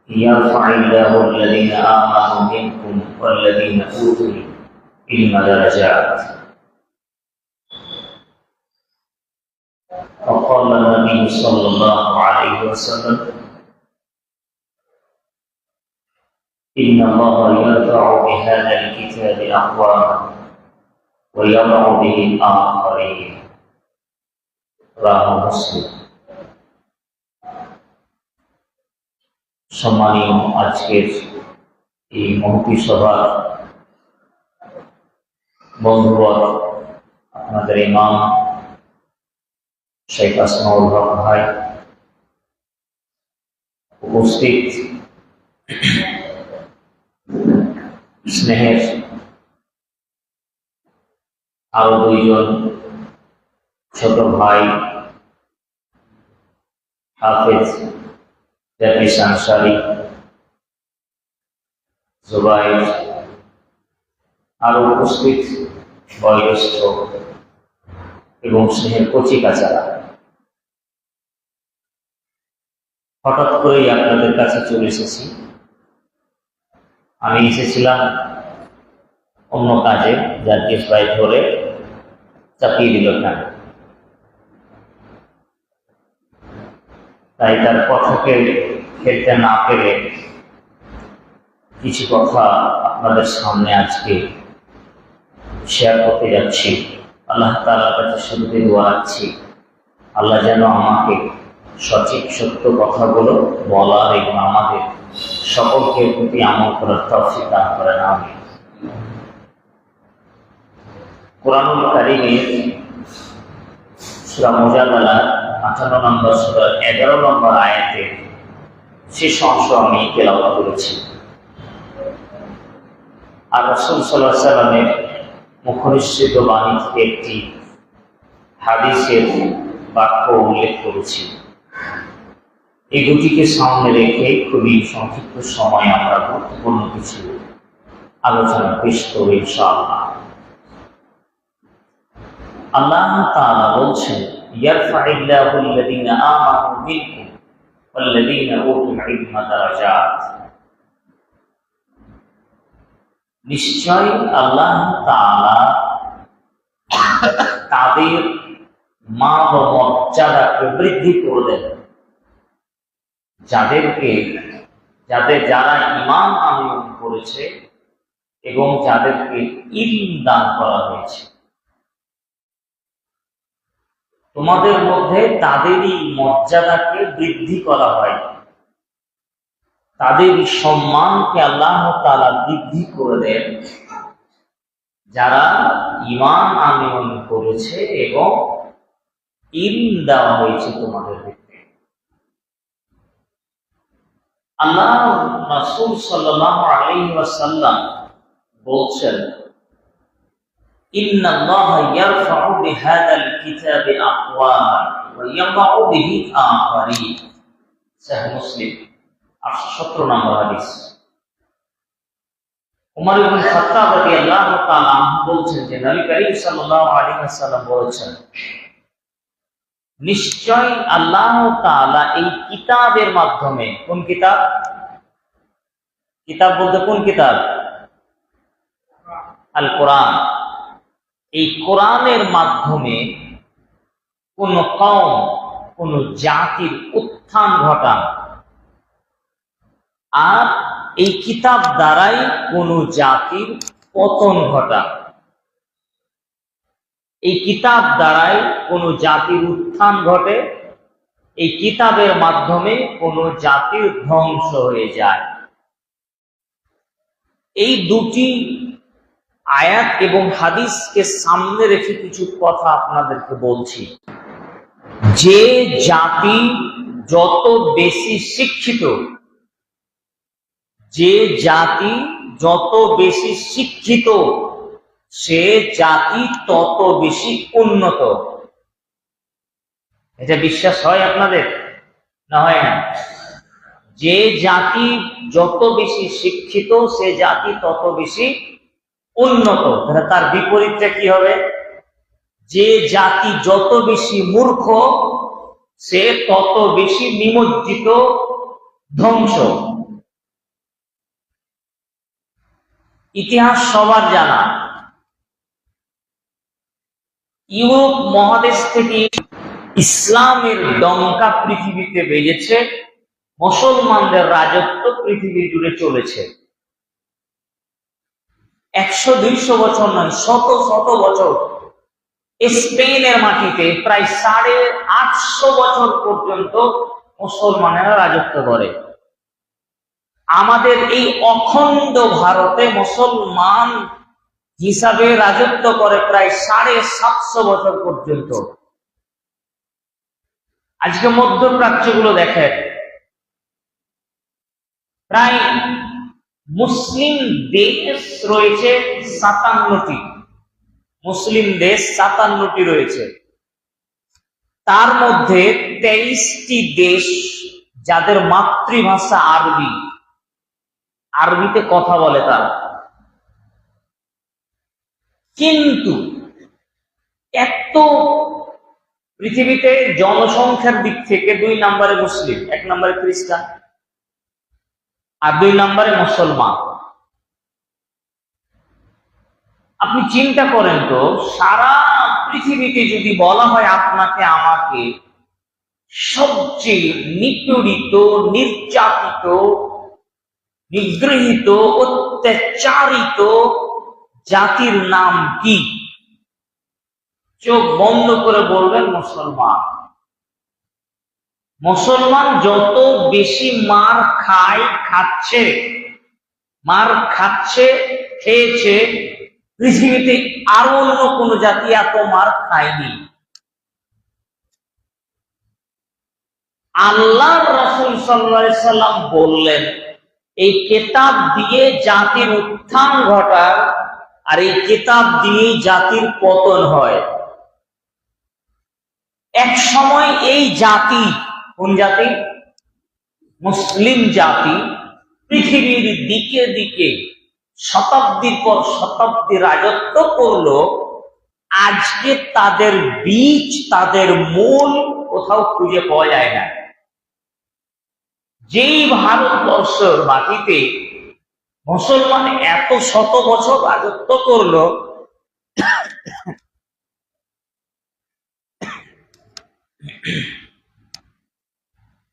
يرفع الله الذين آمنوا منكم والذين أوتوا العلم درجات. وقال النبي صلى الله عليه وسلم إن الله يرفع بهذا الكتاب أقواما ويضع به الآخرين. رواه مسلم. সম্মানীয় আজকের এই মহতি সভার বন্ধুবর, আপনাদের ইমাম শেখ আসমাউল হক ভাই, উপস্থিত স্নেহের আরো দুইজন ছোট ভাই, হাফেজ জাফিস আনসারী, জুবাইর, আরো উপস্থিত বয়োজ্যেষ্ঠ এবং স্নেহের কচি কাচারা, হঠাৎ করেই আপনাদের কাছে চলে এসেছি। আমি এসেছিলাম অন্য কাজে, জাতীয় ভাই ধরে চাপিয়ে দিল না, তাই তার কথাকে খেলতে না পেরে কিছু কথা আপনাদের সামনে আজকে শেয়ার করতে যাচ্ছি। আল্লাহ তাআলার কাছে শুরুতে দোয়া রাখছি, আল্লাহ যেন আমাকে সঠিক সত্য কথাগুলো বলার এবং আমাদের সকলকে প্রতি আমল করার তৌফিক দান করেন। আমিন। কুরআনুল কারীমের সূরা মুজাদালা ৫৮ নম্বর সূরার ১১ নম্বর আয়াতে শেষ অংশ আমি তেলাওয়াত করেছি। আর রাসূল সাল্লাল্লাহু আলাইহি ওয়াসাল্লামের মুখনিসৃত বাণী থেকে একটি হাদিসের বাক্য উল্লেখ করেছি। এই দুটিকে সামনে রেখে খুবই সংক্ষিপ্ত সময় আমরা গুরুত্বপূর্ণ কিছু আলোচনা পেশ করব ইনশাআল্লাহ। আল্লাহ তাআলা বলছেন, ইয়ারফাইল্লাহু আল্লাযীনা আমানু মিনকুম ওয়াল্লাযীনা উতুল ইলমা দারাজাত। নিশ্চয় আল্লাহ তাআলা তাদের মান ও মর্যাদাকে বৃদ্ধি করে দেন, যারা ঈমান আনয়ন করেছে এবং যাদেরকে ইলম দান করা হয়েছে। তোমাদের মধ্যে তাদেরই মর্যাদাকে বৃদ্ধি করা হয়, তাদের সম্মানকে আল্লাহ তাআলা বৃদ্ধি করে দেন যারা ঈমান আনয়ন করেছে এবং ইলম দেওয়া হয়েছে তোমাদের ক্ষেত্রে। আল্লাহ রাসূল সাল্লাল্লাহু আলাইহি ওয়াসাল্লাম বলছেন, ইন্নাল্লাহা ইয়ারফা'ু বিহাযাল কিতাবি আকওয়ামান ওয়া ইয়াদা'ু বিহি আখারিন। সহিহ মুসলিম 817 নম্বর হাদিস। উমর ইবনে খাত্তাব রাদিয়াল্লাহু তাআলা আনহু বলছেন যে নবী করিম সাল্লাল্লাহু আলাইহি ওয়াসাল্লাম বলেছেন, নিশ্চয় আল্লাহ তাআলা এই কিতাবের মাধ্যমে, কোন কিতাব? কিতাব বলতে কোন কিতাব? আল কোরআন। এই কোরআনের মাধ্যমে কোন কওম, কোন জাতির উত্থান ঘটান, আর এই কিতাব দ্বারাই কোন জাতির পতন ঘটান। এই কিতাব দ্বারাই কোন জাতির উত্থান ঘটে, এই কিতাবের মাধ্যমে কোন জাতির ধ্বংস হয়ে যায়। এই দুটি আয়াত এবং হাদিসকে সামনে রেখে কিছু কথা আপনাদেরকে বলছি। যে জাতি যত বেশি শিক্ষিত, যে জাতি যত বেশি শিক্ষিত, সে জাতি তত বেশি উন্নত। এটা বিশ্বাস হয় আপনাদের? না হয় না? যে জাতি যত বেশি শিক্ষিত, সে জাতি তত বেশি উন্নত। তার বিপরীতটা কি হবে? যে জাতি যত বেশি মূর্খ, সে তত বেশি নিমজ্জিত, ধ্বংস। ইতিহাস সবার জানা, ইউরোপ মহাদেশ থেকে ইসলামের ডঙ্কা পৃথিবীতে বেজেছে, মুসলমানদের রাজত্ব পৃথিবী জুড়ে চলেছে। 100-200 বছর নয়, শত শত বছর। স্পেনের মাটিতে প্রায় 850 বছর পর্যন্ত মুসলমানেরা রাজত্ব করে। আমাদের এই অখণ্ড ভারতে মুসলমান হিসাবে রাজত্ব করে প্রায় 750 বছর পর্যন্ত। আজকে মধ্যপ্রাচ্যগুলো দেখেন, প্রায় মুসলিম দেশ রয়েছে 57টি, মুসলিম দেশ 57টি রয়েছে। তার মধ্যে 23টি দেশ যাদের মাতৃভাষা আরবি, আরবিতে কথা বলে তারা। কিন্তু এত পৃথিবীতে জনসংখ্যার দিক থেকে 2 নম্বরে মুসলিম, 1 নম্বরে খ্রিস্টান আর 2 নম্বরে মুসলমান। আপনি চিন্তা করেন তো, সারা পৃথিবীতে যদি বলা হয় আপনাকে আমাকে সবচেয়ে নিপীড়িত, নির্যাতিত, নিগৃহীত, অত্যাচারিত জাতির নাম কি? চোখ বন্ধ করে বলবেন মুসলমান। মুসলমান যত বেশি মার খাচ্ছে, খেয়েছে, পৃথিবীতে আরো অন্য কোন জাতি এত মার খায়নি। আল্লাহ রাসূল সাল্লাল্লাহু আলাইহি সাল্লাম বললেন, এই কিতাব দিয়ে জাতির উত্থান ঘটায়, আর এই কিতাব দিয়ে জাতির পতন হয়। এক সময় এই জাতি, কোন জাতি? মুসলিম জাতি, পৃথিবীর দিকে দিকে শতাব্দীর পর শতাব্দী রাজত্ব করলো। আজকে তাদের বীজ, তাদের মূল কোথাও খুঁজে পাওয়া যায় না। যেই ভারতবর্ষের মাটিতে মুসলমান এত শত বছর রাজত্ব করলো,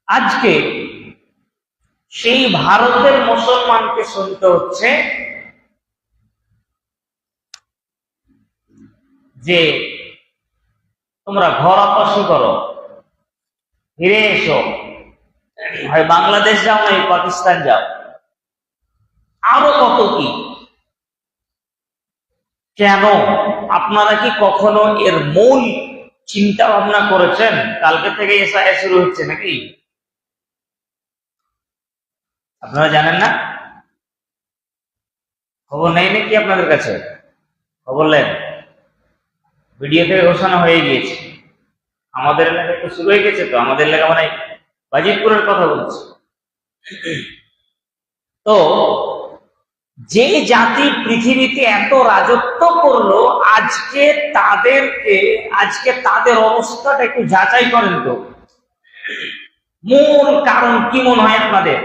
আজকে সেই ভারতের মুসলমানকে শুনতে হচ্ছে যে তোমরা ঘর আপসি করো, ফিরে এসো, হয় বাংলাদেশ যাও না পাকিস্তান যাও, আরো কত কি। কেন? আপনারা কি কখনো এর মূল চিন্তা ভাবনা করেছেন? কালকে থেকে এসআই শুরু হচ্ছে নাকি? আপনারা জানেন না? খবর নেই নাকি আপনাদের কাছে? খবর নেন, ভিডিও থেকে ঘোষণা হয়ে গিয়েছে। আমাদের এলাকায় তো শুরু হয়ে গেছে। তো আমাদের এলাকা মানে বাজিতপুরের কথা বলছি। তো যে জাতি পৃথিবীতে এত রাজত্ব করলো, আজকে তাদের অবস্থাটা একটু যাচাই করেন তো। মূল কারণ কি মনে হয় আপনাদের?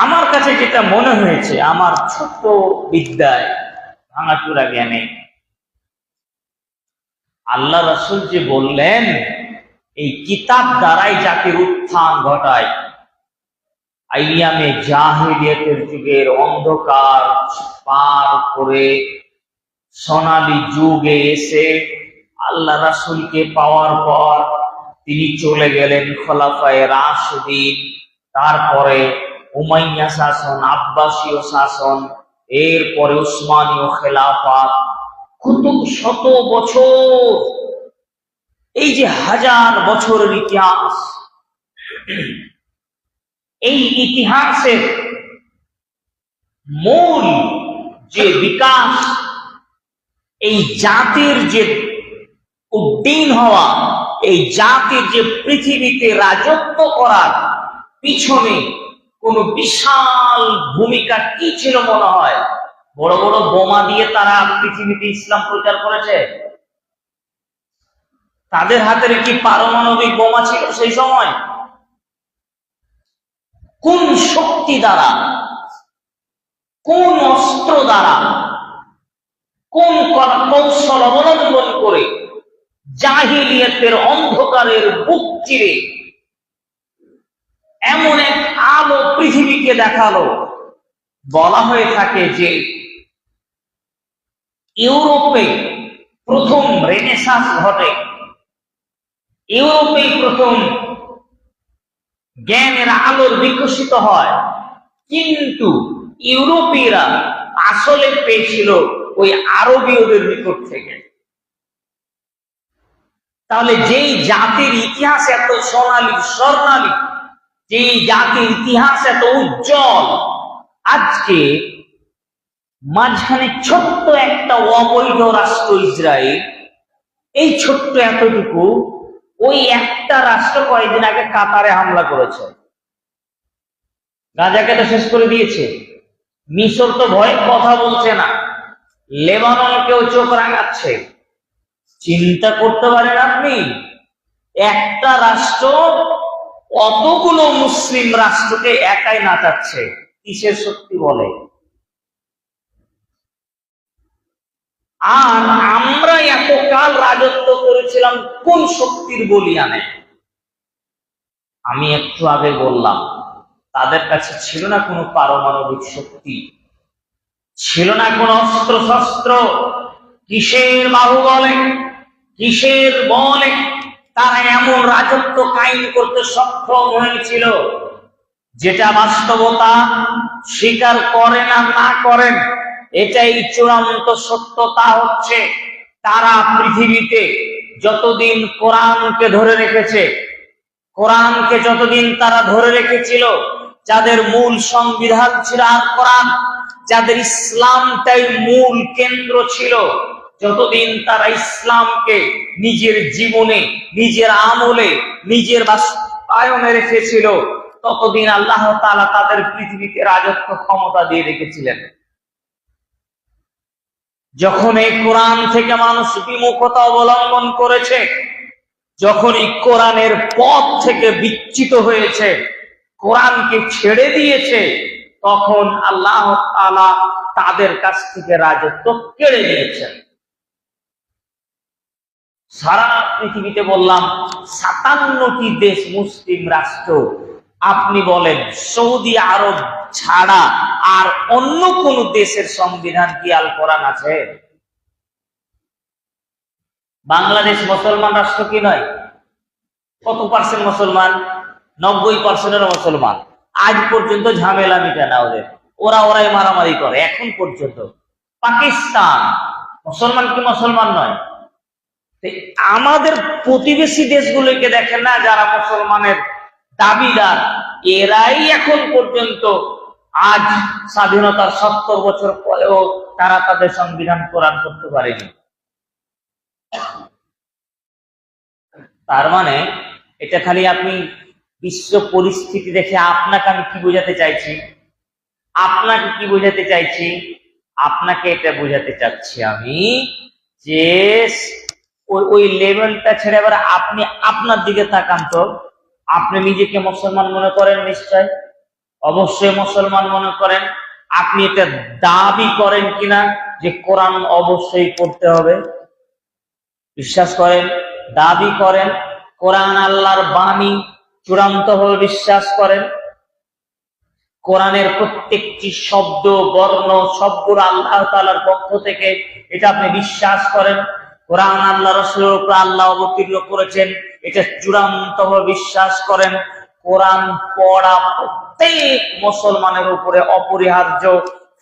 আমার কাছে যেটা মনে হয়েছে, আমার ছোট্ট বিদ্যায়, ভাঙাচুরা জ্ঞানে, আল্লাহ রাসূল যে বললেন এই কিতাব দ্বারাই জাতির উত্থান ঘটায়, আইয়ামে জাহিলিয়াতের যুগের অন্ধকার পার করে সোনালী যুগে এসে আল্লাহ রাসূলকে পাওয়ার পর তিনি চলে গেলেন খোলাফায়ে রাশিদিন, তারপরে উমাইয়া শাসন, আব্বাসীয় শাসন, এরপরে উসমানীয় খেলাফত, কত শত বছর, এই যে 1000 বছরের ইতিহাস, এই ইতিহাসের মূল যে বিকাশ, এই জাতির যে উদ্দীন হওয়া, এই জাতির যে পৃথিবীতে রাজত্ব করার পিছনে কোন বিশাল ভূমিকা কি ছিল মনে হয়? বড় বড় বোমা দিয়ে তারা পৃথিবীতে ইসলাম প্রচার করেছে? তাদের হাতের কি পারমাণবিক বোমা ছিল সেই সময়? কোন শক্তি দ্বারা কোন অস্ত্র দ্বারা, কোন কৌশল অবলম্বন করে জাহিলিয়াতের অন্ধকারের বুক চিরে এমন এক আলো পৃথিবীকে দেখালো। বলা হয়ে থাকে যে ইউরোপে প্রথম রেনেসাঁস ঘটে, ইউরোপে প্রথম জ্ঞানের আলোর বিকশিত হয়, কিন্তু ইউরোপীয়রা আসলে পেয়েছিল ওই আরবীয়দের নিকট থেকে। তাহলে যেই জাতির ইতিহাস এত সোনালী স্বর্ণালী, যেই জাতির ইতিহাস এত উজ্জ্বল, আজকে মাঝখানে ছোট্ট একটা অবৈধ রাষ্ট্র ইসরায়েল, এই ছোট্ট এতটুকু, ওই একটা রাষ্ট্র কয়েকদিন আগে কাতারে হামলা করেছে, গাজাকে তো শেষ করে দিয়েছে। মিশর তো ভয়ে কথা বলছে না, লেবাননকেও চোখ রাঙাচ্ছে। চিন্তা করতে পারেন আপনি, একটা রাষ্ট্র অতগুলো মুসলিম রাষ্ট্রকে একাই নাচাচ্ছে, কিসের শক্তি বলে? আর আমরা এতকাল রাজত্ব করেছিলাম কোন শক্তির বলিয়ানে? আমি একটু আগে বললাম, তাদের কাছে ছিল না কোনো পারমাণবিক শক্তি, ছিল না কোনো অস্ত্র শস্ত্র। কিসের বাহুবলে, কিসের বলে তারা এমন রাজত্ব কায়েম করতে সক্ষম হয়েছিল? যেটা বাস্তবতা স্বীকার করেন আর না করেন, এটাই চূড়ান্ত সত্যতা হচ্ছে, তারা পৃথিবীতে যতদিন কোরআনকে ধরে রেখেছে, কোরআনকে যতদিন তারা ধরে রেখেছিল, যাদের মূল সংবিধান ছিল আর কোরআন, যাদের ইসলামটাই মূল কেন্দ্র ছিল, যতদিন তারা ইসলামকে নিজের জীবনে, নিজের আমলে, নিজের বাস্তবায়নে রেখেছিল, ততদিন আল্লাহ তাআলা তাদের পৃথিবীতে রাজত্ব ক্ষমতা দিয়ে রেখেছিলেন। যখন এই কোরআন থেকে মানুষ বিমুখতা অবলম্বন করেছে, যখন এই কোরআনের পথ থেকে বিচ্যুত হয়েছে, কোরআনকে ছেড়ে দিয়েছে, তখন আল্লাহ তাআলা তাদের কাছ থেকে রাজত্ব কেড়ে নিয়েছেন। সারা পৃথিবীতে বললাম 57টি দেশ মুসলিম রাষ্ট্র। আপনি বলেন সৌদি আরব ছাড়া আর অন্য কোন দেশের সংবিধান কি আল কোরআন আছে? বাংলাদেশ মুসলমান রাষ্ট্র কি নয়? কত পার্সেন্ট মুসলমান? 90% মুসলমান। আজ পর্যন্ত ঝামেলা মিটে না ওদের, ওরাই মারামারি করে এখন পর্যন্ত। পাকিস্তান মুসলমান কি মুসলমান নয়? আমাদের প্রতিবেশী দেশগুলোকে দেখেন না, যারা মুসলমানের দাবিদার, এরাই এখন পর্যন্ত আজ স্বাধীনতার 70 বছর পরেও তারা তাদের সংবিধান কোরআন করতে পারেনি। তার মানে এটা খালি আপনি বিশ্ব পরিস্থিতি দেখে আপনাকে আমি কি বোঝাতে চাইছি, আপনাকে কি বোঝাতে চাইছি, আপনাকে এটা বোঝাতে চাচ্ছি আমি যে ওই লেভেলটা ছেড়ে এবার আপনি আপনার দিকে তাকান তো। আপনি নিজেকে মুসলমান মনে করেন? নিশ্চয়, অবশ্যই মুসলমান মনে করেন। আপনি এটা দাবি করেন কিনা যে কোরআন অবশ্যই পড়তে হবে? বিশ্বাস করেন? দাবি করেন? কোরআন আল্লাহর বাণী চূড়ান্তভাবে বিশ্বাস করেন? কোরআনের প্রত্যেকটি শব্দ, বর্ণ সবগুলো আল্লাহ তাআলার পক্ষ থেকে, এটা আপনি বিশ্বাস করেন? কোরআন আল্লাহ রাসূলের উপর আল্লাহ অবতীর্ণ করেছেন, এটা চূড়ান্তভাবে বিশ্বাস করেন? কোরআন পড়া প্রত্যেক মুসলমানের উপরে অপরিহার্য,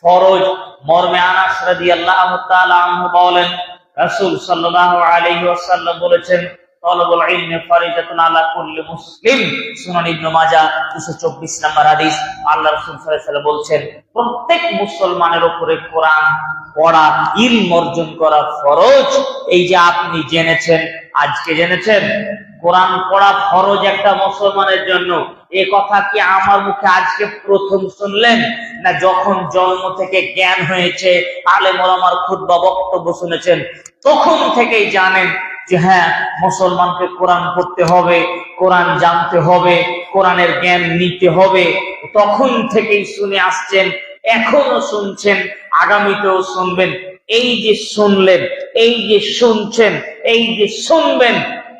ফরজ। মর্মে আনাস রাদিয়াল্লাহু তাআলা আনহু বলেন, রাসূল সাল্লাল্লাহু আলাইহি ওয়াসাল্লাম বলেছেন, তলবুল ইলমি ফারিদাতুন আলা কুল্লি মুসলিম। সুনান ইবনে মাজাহ 224 নম্বর হাদিস। আল্লাহ রাসূল সাল্লাল্লাহু আলাইহি ওয়াসাল্লাম বলছেন, প্রত্যেক মুসলমানের উপরে কোরআন পড়া, ইলম অর্জন করা ফরজ। এই যে আপনি জেনেছেন, আজকে জেনেছেন কোরআন পড়া ফরজ একটা মুসলমানের জন্য, এ কথা কি আমার মুখে আজকে প্রথম শুনলেন? না যখন জন্ম থেকে জ্ঞান হয়েছে, আলেম ওলামার খুতবা বক্তব্য শুনেছেন, তখন থেকেই জানেন যে হ্যাঁ, মুসলমানকে কোরআন পড়তে হবে, কোরআন জানতে হবে, কোরআনের জ্ঞান নিতে হবে? তখন থেকেই শুনে আসছেন, এখনো শুনছেন, আগামীতেও শুনবেন। এই যে শুনলেন, এই যে শুনছেন, এই যে শুনবেন,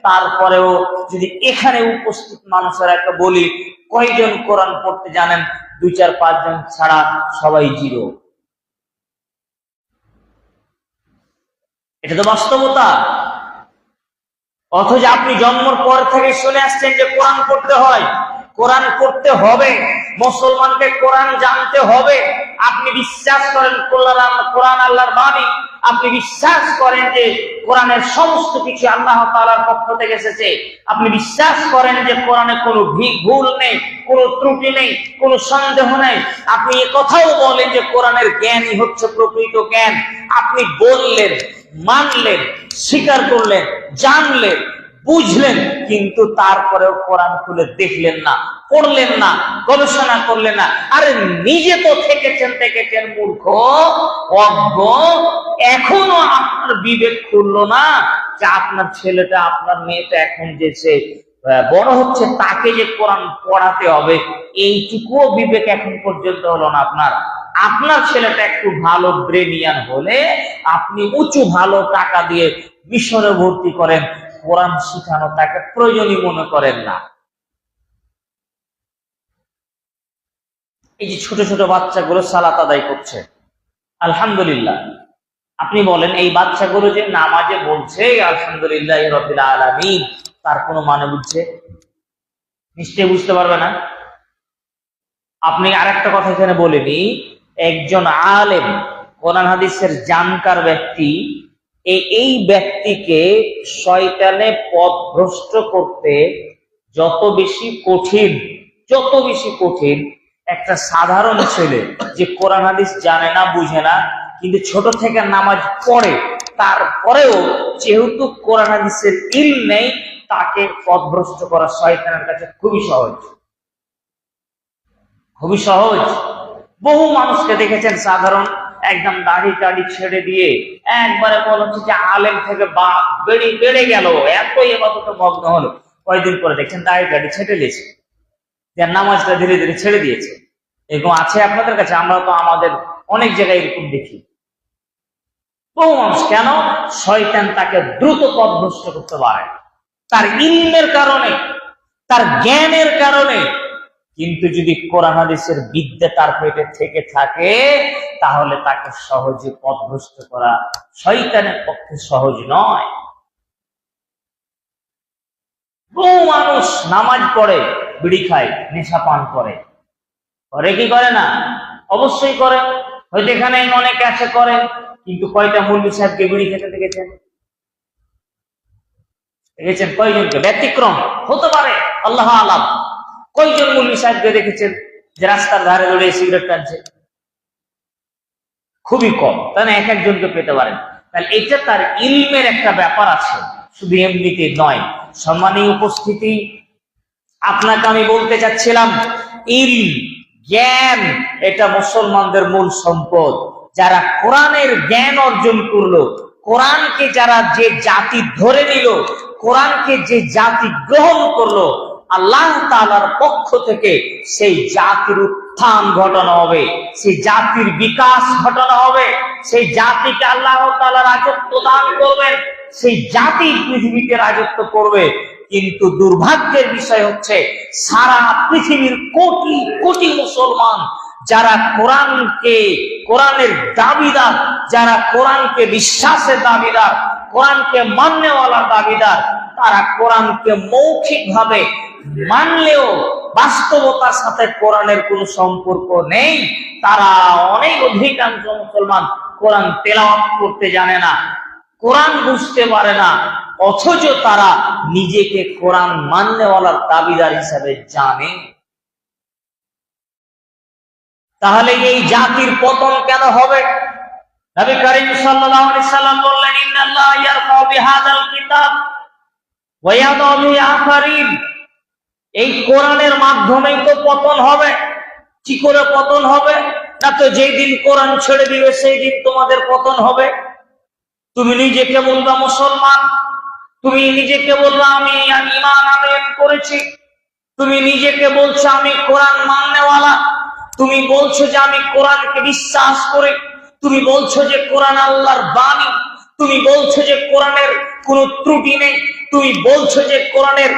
তারপরেও যদি এখানে উপস্থিত মানুষের একটা বলি কয়জন কোরআন পড়তে জানেন, 2-4-5 জন ছাড়া সবাই জিরো। এটা তো বাস্তবতা। অথচ আপনি জন্মের পর থেকে শুনে আসছেন যে কোরআন পড়তে হয়, কোরআন পড়তে হবে, মুসলমানকে কোরআন জানতে হবে। আপনি বিশ্বাস করেন কোরআন আল্লাহর বাণী, আপনি বিশ্বাস করেন যে কোরআনের সমস্ত কিছু আল্লাহ তাআলার পক্ষ থেকে এসেছে, আপনি বিশ্বাস করেন যে কোরআনে কোনো ভুল নেই, কোনো ত্রুটি নেই, কোনো সন্দেহ নেই। আপনি এ কথাও বলেন যে কোরআনের জ্ঞানই হচ্ছে প্রকৃত জ্ঞান। আপনি বললেন, মানলেন, স্বীকার করলেন, জানলেন, বুঝলেন, কিন্তু তারপরেও কোরআন খুলে দেখলেন না, পড়লেন না, গবেষণা করলেন না। আরে নিজে তো থেকেছেন মূর্খ, অজ্ঞ, এখনো আপনার বিবেক খুললো না যে আপনার ছেলেটা, আপনার মেয়েটা এখন যে সে বড় হচ্ছে, তাকে যে কোরআন পড়াতে হবে, এইটুকুও বিবেক এখন পর্যন্ত হলো না আপনার। আপনার ছেলেটা একটু ভালো ব্রেনিয়ান হলে আপনি উঁচু ভালো টাকা দিয়ে মিশনে ভর্তি করেন, কোরআন শিখানো তাকে প্রয়োজনীয় মনে করেন না। এই যে ছোট ছোট বাচ্চাগুলো সালাত আদায় করছে, আলহামদুলিল্লাহ, আপনি বলেন এই বাচ্চাগুলো যে নামাজে বলছে আলহামদুলিল্লাহ রাব্বিল আলামিন, তার কোনো মানে বুঝছে? নিশ্চয়ই বুঝতে পারবে না। আপনি আরেকটা কথা এখানে বলেনি, একজন আলেম, কোরআন হাদিসের জানকার ব্যক্তি, এই ব্যক্তিকে শয়তানে পথভ্রষ্ট করতে যত বেশি কঠিন একটা সাধারণ ছেলে যে কোরআন হাদিস জানে না, বুঝে না, কিন্তু ছোট থেকে নামাজ পড়ে, তারপরেও যেহেতু কোরআন হাদিসের ইলম নেই, তাকে পথভ্রষ্ট করা শয়তানের কাছে খুবই সহজ। বহু মানুষকে দেখেছেন সাধারণ একদম দাড়ি টাড়ি ছেড়ে দিয়ে একবারে মনে হচ্ছে যে আলেম থেকে বেড়ে গেল, এত ইবাদতে মগ্ন হলো, কয়েকদিন পরে দেখছেন দাড়ি টাড়ি ছেড়ে দিয়েছে, যে নামাজটা ধীরে ধীরে ছেড়ে দিয়েছে। এরকম আছে আপনাদের কাছে? আমরা তো আমাদের অনেক জায়গায় এরকম দেখি বহু মানুষ। কেন? শয়তান তাকে দ্রুত পথভ্রষ্ট করতে পারে তার ইলমের কারণে, তার জ্ঞানের কারণে। কিন্তু যদি কোরআন হাদিসের বিদ্যা তার পেটে থেকে থাকে, তাহলে তাকে সহজে পথভ্রষ্ট করা শয়তানের পক্ষে সহজ নয়। বহু মানুষ নামাজ পড়ে, বিড়ি খায়, নেশা পান করে কি করে না? অবশ্যই করে। হয়তো এখানে অনেকে আছে করে, কিন্তু কয়টা মৌলভী সাহেবকে বিড়ি খেতে দেখেছেন? কয়জনকে? ব্যতিক্রম হতে পারে, আল্লাহ আলাম। কয়জন মৌলভী সাহেবকে দেখেছেন যে রাস্তার ধারে দৌড়ে সিগারেট টানছে? খুবই কম, তাই না? এক একজনকে পেতে পারেন। তাহলে এটা তার ইলমের একটা ব্যাপার আছে, শুধু এমনিতে নয়। সম্মানীয় উপস্থিতি, আপনাকে আমি বলতে চাচ্ছিলাম, ইলম, জ্ঞান, এটা মুসলমানদের মূল সম্পদ। যারা কোরআনের জ্ঞান অর্জন করলো, কোরআনকে যারা যে জাতি ধরে নিল, কোরআনকে যে জাতি গ্রহণ করলো, আল্লাহ তাআলার পক্ষ থেকে সেই জাতির উত্থান ঘটানো হবে, সেই জাতির বিকাশ ঘটানো হবে, সেই জাতিকে আল্লাহ তাআলা রাজত্ব দান করবেন, সেই জাতি পৃথিবীতে রাজত্ব করবে। কিন্তু দুর্ভাগ্যের বিষয় হচ্ছে, সারা পৃথিবীর কোটি কোটি মুসলমান যারা কোরআনের দাবিদার, যারা কোরআনকে বিশ্বাসের দাবিদার, কোরআনকে মাননেওয়ালার দাবিদার, তারা কোরআনকে মৌখিকভাবে মানলেও বাস্তবতার সাথে কোরআনের কোনো সম্পর্ক নেই। তারা অধিকাংশ মুসলমান কোরআন তেলাওয়াত করতে জানে না, কোরআন বুঝতে পারে না, অথচ তারা নিজেকে কোরআন মাননেওয়ালার দাবিদার হিসাবে জানে। তাহলে এই জাতির পতন কেন হবে? নবী করিম সাল্লাল্লাহু আলাইহি সাল্লাম বললেন, ইন্নাল্লাহা ইয়ারফাউ বিহাযাল কিতাব ওয়া ইয়াদাউ বিহি আখারিন। এই কোরআনের মাধ্যমেই তো পতন হবে। কি করে পতন হবে? না তো যেই দিন কোরআন ছেড়ে দিবে সেই দিন তোমাদের পতন হবে। তুমি নিজেকে বলবা মুসলমান, তুমি নিজেকে বলবা আমি ঈমান আনয়ন করেছি, তুমি নিজেকে বলছো আমি কোরআন মাননেওয়ালা, তুমি বলছো যে আমি কোরআনকে বিশ্বাস করি, তুমি বলছো যে কোরআন আল্লাহর বাণী, তুমি বলছো যে কোরআনের কোনো ত্রুটি নেই, তুমি বলছো যে কোরআনের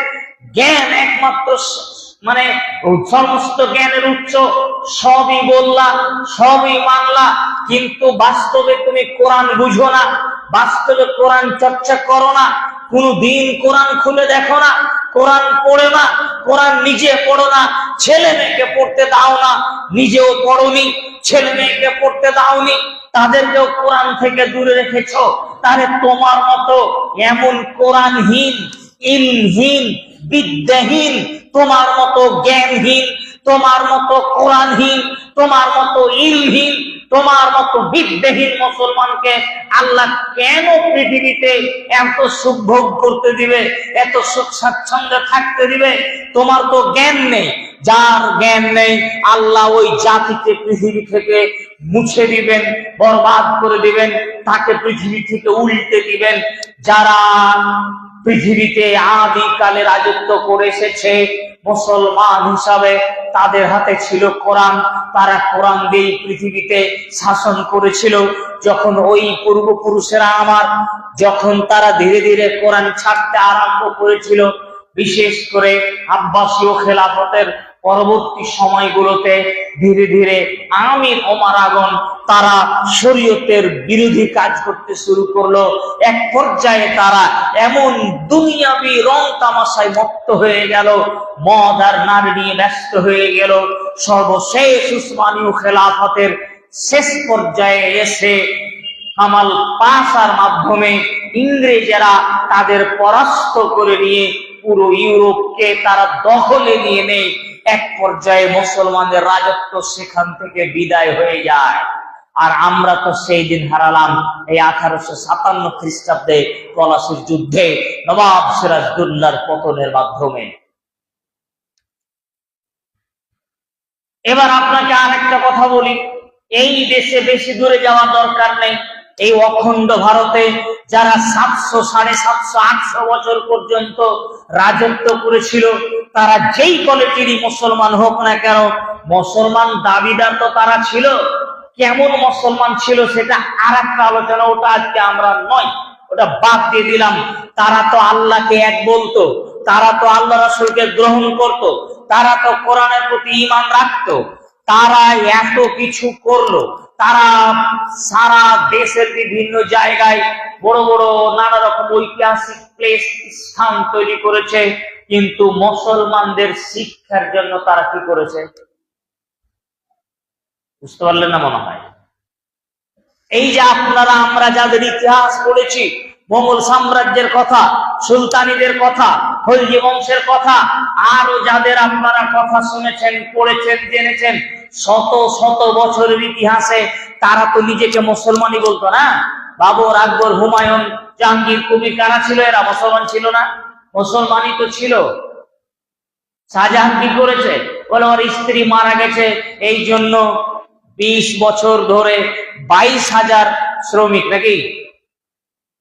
জ্ঞান একমাত্র মানে সমস্ত জ্ঞানের উৎস, সবই বললা, সবই মানলা, কিন্তু বাস্তবে তুমি কোরআন বুঝো না, বাস্তবে কোরআন চর্চা করো না, কোনদিন কোরআন খুলে দেখো না, কোরআন পড়ে না, কোরআন নিজে পড়ো না, ছেলে মেয়েকে পড়তে দাও না, নিজেও পড়োনি, ছেলে মেয়েকে পড়তে দাওনি, তাদেরকেও কোরআন থেকে দূরে রেখেছো। তাহলে তোমার মতো এমন কোরআনহীন, ইলমহীন, বিদ্যাহীন, তোমার মতো জ্ঞানহীন, তোমার মতো কোরআনহীন, তোমার মতো ইলমহীন, তোমার মতো বিদ্যাহীন মুসলমানকে আল্লাহ কেন পৃথিবীতে এত সুখভোগ করতে দিবে, এত সুখ স্বাচ্ছন্দ্যে থাকতে দিবে? তোমার তো জ্ঞান নেই। যার জ্ঞান নেই আল্লাহ ওই জাতিকে পৃথিবী থেকে মুছে দিবেন, বরবাদ করে দিবেন, তাকে পৃথিবী থেকে উল্টে দিবেন। যারা পৃথিবীতে আদিকালে রাজত্ব করে এসেছে মুসলমান হিসাবে, তাদের হাতে ছিল কোরআন, তারা কোরআন দিয়ে পৃথিবীতে শাসন করেছিল। যখন ওই পূর্বপুরুষেরা আমার, যখন তারা ধীরে ধীরে কোরআন ছাড়তে আরম্ভ করেছিল, বিশেষ করে আব্বাসীয় খেলাফতের পরবর্তী সময়গুলোতে ধীরে ধীরে আমির ওমরাগণ তারা শরীয়তের বিরোধী কাজ করতে শুরু করলো। এক পর্যায়ে তারা এমন দুনিয়াবি রং তামাশায় মত্ত হয়ে গেল, মদ আর নারী নিয়ে ব্যস্ত হয়ে গেল। সর্বশেষ উসমানীয় খেলাফতের শেষ পর্যায়ে এসে কামাল পাশার মাধ্যমে ইংরেজেরা তাদের পরাস্ত করে নিয়ে পুরো ইউরোপকে তারা দখলে নিয়ে নেয়। এক পর্যায়ে মুসলমানদের রাজত্ব সেখান থেকে বিদায় হয়ে যায়। আর আমরা তো সেই দিন হারালাম এই 1857 খ্রিস্টাব্দে পলাশির যুদ্ধে নবাব সিরাজউদ্দৌলার পতনের মাধ্যমে। এবার আপনাকে আরেকটা কথা বলি, এই দেশে বেশি দূরে যাওয়ার দরকার নেই। এই অখণ্ড ভারতে যারা 700, 750, 800 বছর পর্যন্ত রাজত্ব করেছিল, তারা যেই কোয়ালিটিরই মুসলমান হোক না কেন, মুসলমান দাবিদার তো তারা ছিল। কেমন মুসলমান ছিল সেটা আর একটা আলোচনা, ওটা আজকে আমরা নয়, ওটা বাদ দিয়ে দিলাম। তারা তো আল্লাহকে এক বলতো, তারা তো আল্লাহ রাসূলকে গ্রহণ করত, তারা তো কোরআনের প্রতি ঈমান রাখতো, তারা এত কিছু করলো, তারা সারা দেশের বিভিন্ন জায়গায় বড় বড় নানা রকম ঐতিহাসিক প্লেস, স্থান তৈরি করেছে, কিন্তু মুসলমানদের শিক্ষার জন্য তারা কি করেছে বুঝতে পারলেন না মনে হয়? এই যে আপনারা আমরা যাদের ইতিহাস পড়েছি, মোগল সাম্রাজ্যের কথা, সুলতানিদের কথা, খলজি বংশের কথা, আরো যাদের আপনারা কথা শুনেছেন, পড়েছেন, জেনেছেন, শত শত বছরের ইতিহাসে তারা তো নিজেকে মুসলমানই বলতো না। বাবর, আকবর, হুমায়ুন, জাহাঙ্গীর, কবির, কারা ছিল? এরা মুসলমান ছিল না? মুসলমানই তো ছিল। শাহজাহান কি করেছে? বলে ওর স্ত্রী মারা গেছে, এই জন্য 20 বছর ধরে 22,000 শ্রমিক নাকি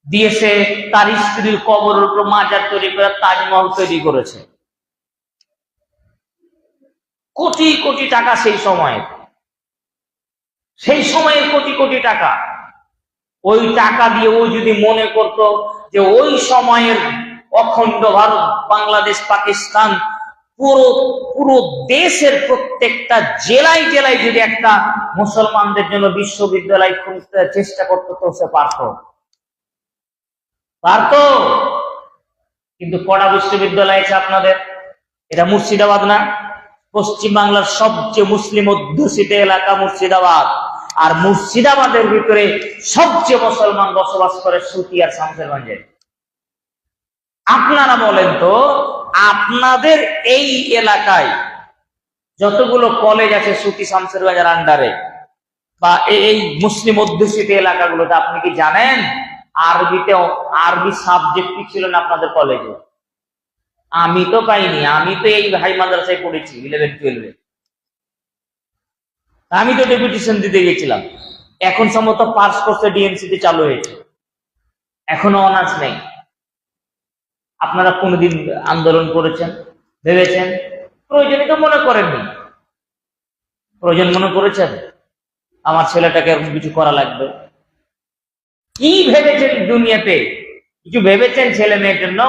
দিয়েছে, তার স্ত্রীর কবরের উপর মাজার তৈরি করে তাজমহল তৈরি করেছে। কোটি কোটি টাকা সেই সময়ের কোটি কোটি টাকা। ওই টাকা দিয়ে ও যদি মনে করত যে ওই সময়ের অখণ্ড ভারত, বাংলাদেশ, পাকিস্তান, পুরো দেশের প্রত্যেকটা জেলায় জেলায় যদি একটা মুসলমানদের জন্য বিশ্ববিদ্যালয় খুলতে চেষ্টা করতো, তো সে পারতো। কিন্তু কড়া বিশ্ববিদ্যালয় আছে আপনাদের, এটা মুর্শিদাবাদ না? পশ্চিম বাংলার সবচেয়ে মুসলিম অধ্যুষিত এলাকা মুর্শিদাবাদ, আর মুর্শিদাবাদের ভিতরে সবচেয়ে মুসলমান বসবাস করে সুতি আর শামসেরগঞ্জে। আপনারা বলেন তো, আপনাদের এই এলাকায় যতগুলো কলেজ আছে সুতি শামসেরগঞ্জের আন্ডারে বা এই মুসলিম অধ্যুষিত এলাকাগুলোতে, আপনি কি জানেন আরবি সাবজেক্ট কি ছিল না আপনাদের কলেজে? আমি তো পাইনি, আমি তো এই হাই মাদ্রাসায় পড়েছি 11-12-এ। আমি তো ডেপুটেশন দিতে গেছিলাম। এখন সম্ভবত পাস কোর্সে ডিএনসিতে চালু হয়েছে, এখনো অনার্স নেই। আপনারা কোনদিন আন্দোলন করেছেন, ভেবেছেন? প্রয়োজনই তো মনে করেননি। প্রয়োজন মনে করেছেন আমার ছেলেটাকে এরকম কিছু করা লাগবে? কি ভেবেছেন দুনিয়াতে? কিছু ভেবেছেন ছেলে মেয়ের জন্য?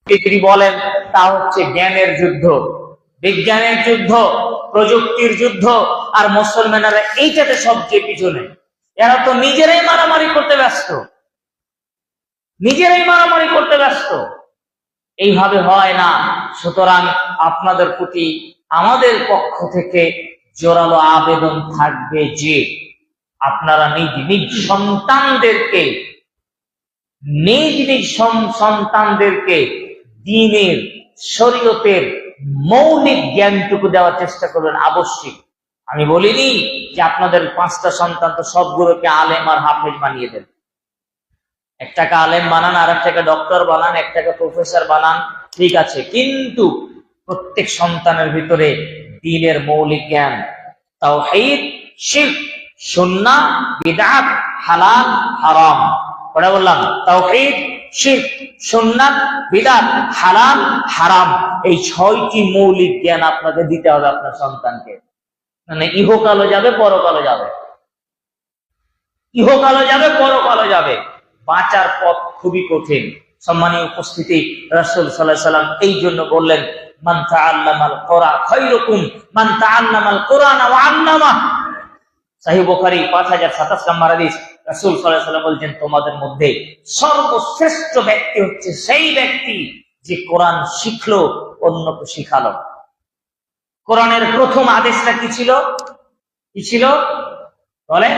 যদি বলেন তা হচ্ছে জ্ঞানের যুদ্ধ, বিজ্ঞানের যুদ্ধ, প্রযুক্তির যুদ্ধ, আর মুসলমানেরা এইটাতে সবচেয়ে পিছনে। এরা তো নিজেরাই মারামারি করতে ব্যস্ত, নিজেরাই মারামারি করতে ব্যস্ত। এইভাবে হয় না। সুতরাং আপনাদের প্রতি আমাদের পক্ষ থেকে জোরালো আবেদন থাকবে যে আপনারা নিজ নিজ সন্তানদেরকে দ্বীনের, শরীয়তের মৌলিক জ্ঞানটুকু দেওয়ার চেষ্টা করবেন। আবশ্যিক আমি বলিনি যে আপনাদের 5টা সন্তান তো সবগুলোকে আলেম আর হাফেজ বানিয়ে দেন। একটাকে আলেম বানান, আর একটাকে ডক্টর বানান, একটাকে প্রফেসর বানান, ঠিক আছে, কিন্তু প্রত্যেক সন্তানের ভিতরে দ্বীনের মৌলিক জ্ঞান, তাওহীদ, শিরক, সুন্নাহ, বিদআত, হালাল, হারাম। পড়া বললাম তাওহীদ, শিরক, সুন্নাহ, বিদআত, হালাল, হারাম। এই 6টি মৌলিক জ্ঞান আপনাকে দিতে হবে আপনার সন্তানকে। মানে ইহকালও যাবে, পরকালও যাবে, ইহকালও যাবে, পরকালও যাবে। বাঁচার পথ খুবই কঠিন। সম্মানীয় উপস্থিতি, রাসূল সাল্লাল্লাহু আলাইহি ওয়াসাল্লাম এই জন্য বললেন, মান তাআল্লামাল কুরআন খায়রুকুম মান তাআল্লামাল কুরআন ওয়া আল্লামা। সহিহ বুখারী 5027 নম্বর হাদিস। রাসূল সাল্লাল্লাহু আলাইহি ওয়াসাল্লাম বলেছেন, তোমাদের মধ্যে সর্বশ্রেষ্ঠ ব্যক্তি হচ্ছে সেই ব্যক্তি যে কোরআন শিখলো, অন্যকে শিখালো। কোরআনের প্রথম আদেশটা কি ছিল? কি ছিল বলেন?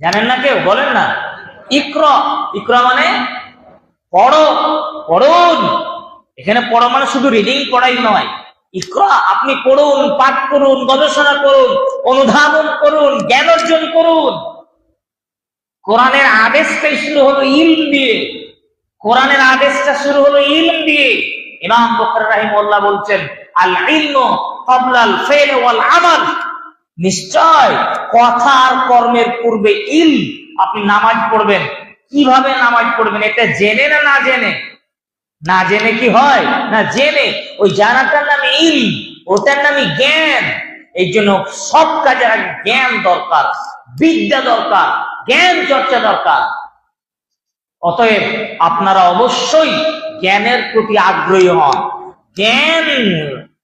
জানেন না কেউ? বলেন না। ইকরা। ইকরা মানে পড়ো, পড়ুন। এখানে পড়ো মানে শুধু রিডিং পড়াই নয়। ইকরা, আপনি পড়ুন, পাঠ করুন, গবেষণা করুন, অনুধাবন করুন, জ্ঞান অর্জন করুন। কোরআনের আদেশটাই শুরু হলো ইলম দিয়ে। কোরআনের আদেশটা শুরু হলো ইলম দিয়ে। ইমাম বুখারী রাহিমাহুল্লাহ বলছেন, আল ইলমু ক্বাবলাল ফাইল ওয়াল আমাল। নিশ্চয় কথা আর কর্মের পূর্বে ইলম। আপনি নামাজ পড়বেন, কিভাবে নামাজ পড়বেন এটা জেনে না না জেনে? না জেনে কি হয়? না জেনে। ওই জানাটার নামে ইলম, ওটার নামে জ্ঞান। এই জন্য সব কাজের আগে জ্ঞান দরকার, বিদ্যা দরকার, জ্ঞান চর্চা দরকার। অতএব আপনারা অবশ্যই জ্ঞানের প্রতি আগ্রহী হন। জ্ঞান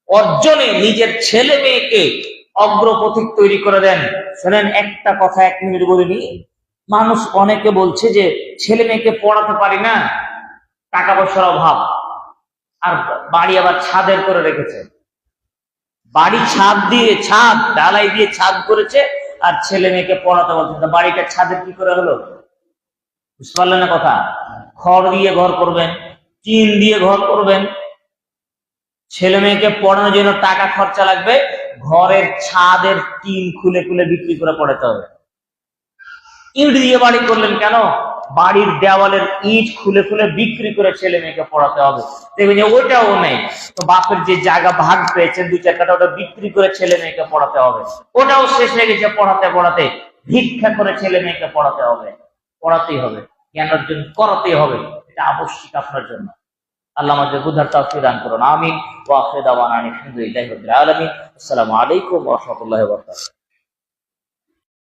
অর্জনে নিজের ছেলে মেয়েকে অগ্রপথিক তৈরি করে দেন। শোনেন, একটা কথা 1 মিনিট বলিনি। মানুষ অনেকে বলছে যে ছেলে মেয়েকে পড়াতে পারি না, টাকা পয়সার অভাব, আর বাড়ি আবার ছাদের করে রেখেছে। বাড়ি ছাদ দিয়ে, ছাদ ঢালাই দিয়ে ছাদ করেছে, আর ছেলে মেয়েকে পড়াতে বলছে। বাড়িটা ছাদের কি করে হলো? বুঝতে পারলেন না কথা? খড় দিয়ে ঘর করবেন, টিন দিয়ে ঘর করবেন। ছেলে মেয়েকে পড়ানোর জন্য টাকা খরচা লাগবে, ঘরের ছাদের টিন খুলে খুলে বিক্রি করে পড়াতে হবে। ইট দিয়ে বাড়ি করলেন কেন? বাড়ির দেওয়ালের ইট খুলে খুলে বিক্রি করে ছেলে মেয়েকে পড়াতে হবে। দেখবেন যে ওইটাও নেই, তো বাপের যে জায়গা ভাগ পেয়েছেন 2-4 কাঠা, ওটা বিক্রি করে ছেলে মেয়েকে পড়াতে হবে। ওটাও শেষ হয়ে গেছে। পড়াতে পড়াতে ভিক্ষা করে ছেলে মেয়েকে পড়াতে হবে। পড়াতেই হবে, জ্ঞান অর্জন করাতেই হবে। এটা আবশ্যিক আপনার জন্য। আল্লাহ আমাদের বুঝার তৌফিক দান করুন। আমিন। ওয়া আখিরু দাওয়ানা আলহামদুলিল্লাহি রাব্বিল আলামিন। আসসালামু আলাইকুম ওয়া রাহমাতুল্লাহি ওয়া বারাকাতুহু।